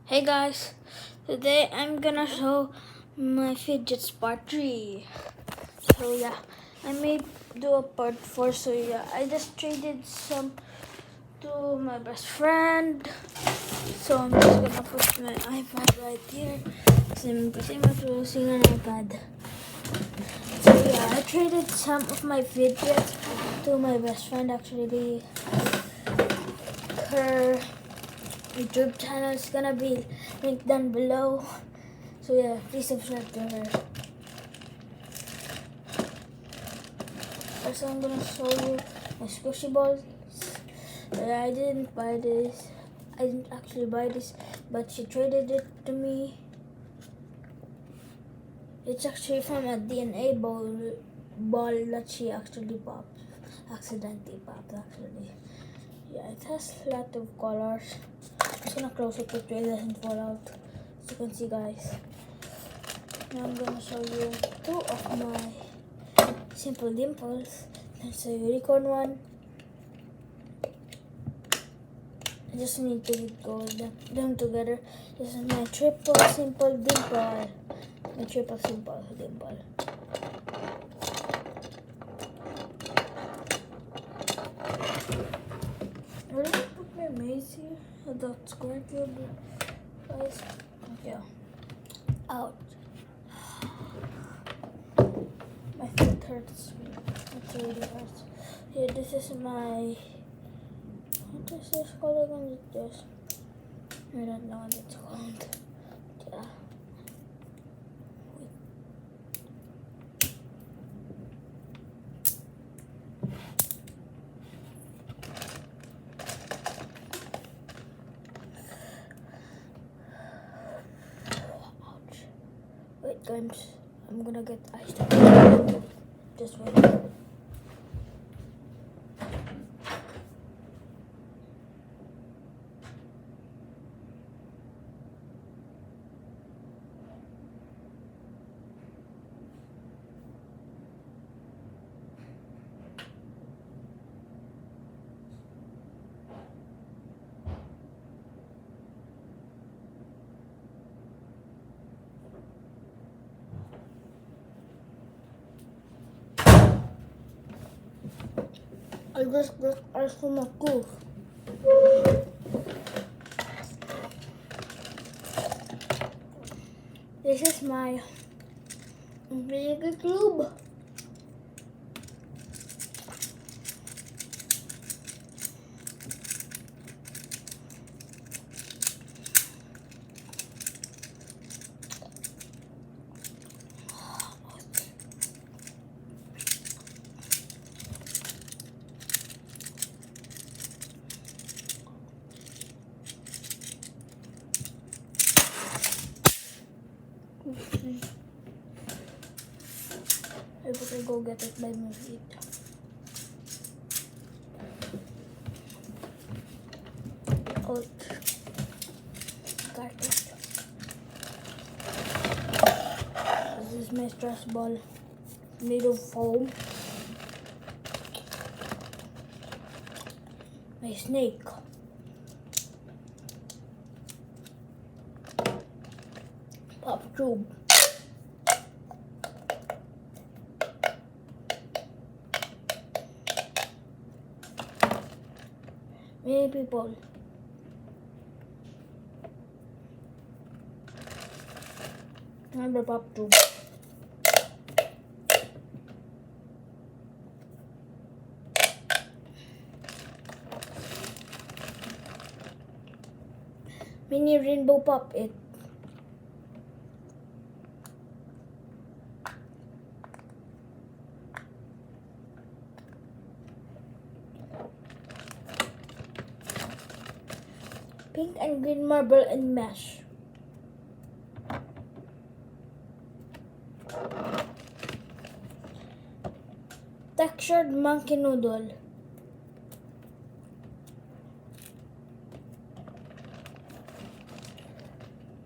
Hey guys, today I'm gonna show my fidgets part 3. So yeah, I may do a part 4. So yeah, I just traded some to my best friend. So I'm just gonna put my iPad right here. Kasi mas using an iPad. So yeah, I traded some of my fidgets to my best friend. Actually, her YouTube channel is gonna be linked down below. So yeah, please subscribe to her. First, I'm gonna show you my squishy balls. I didn't buy this. I didn't actually buy this, but she traded it to me. It's actually from a DNA ball that she actually popped, accidentally popped actually. Yeah, it has a lot of colors. I'm just gonna close it so it doesn't fall out. As you can see, guys. Now I'm gonna show you two of my simple dimples. There's a unicorn one. I just need to go them together. This is my triple simple dimple. My triple simple dimple. Where did I put my maze here? I got Scorpio, guys. Yeah. Ouch. My foot hurts. It really hurts. Here, this is my. What is this called again? This. I don't know what it's called. Yeah. Ouch. Wait, guys. I'm gonna get iced. Just wait. I just got ice from a cove. This is my big cube. I better go get it by my feet. Ouch. Got it. This is my stress ball made of foam. My snake. Pop tube. Many people. Another pop tube. Mini rainbow pop it. Pink and green marble and mesh. Textured monkey noodle.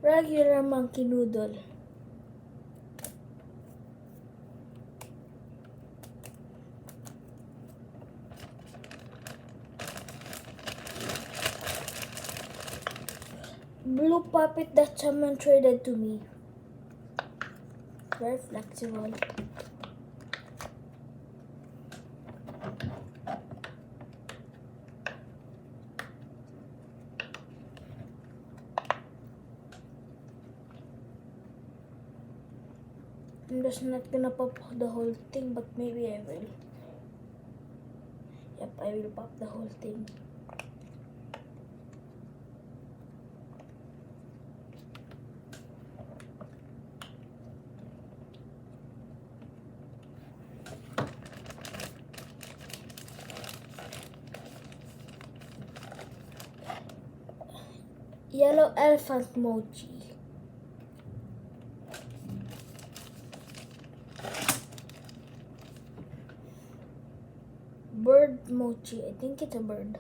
Regular monkey noodle. blue puppet that someone traded to me. Very flexible. I'm just not gonna pop the whole thing, but maybe I will. Yep, I will pop the whole thing. Yellow elephant mochi. Bird mochi. I think it's a bird.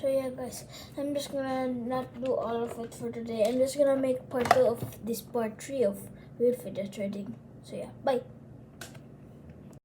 So yeah guys, I'm just gonna not do all of it for today. I'm just gonna make part 2 of this part 3 of weird fidget trading. So yeah, bye.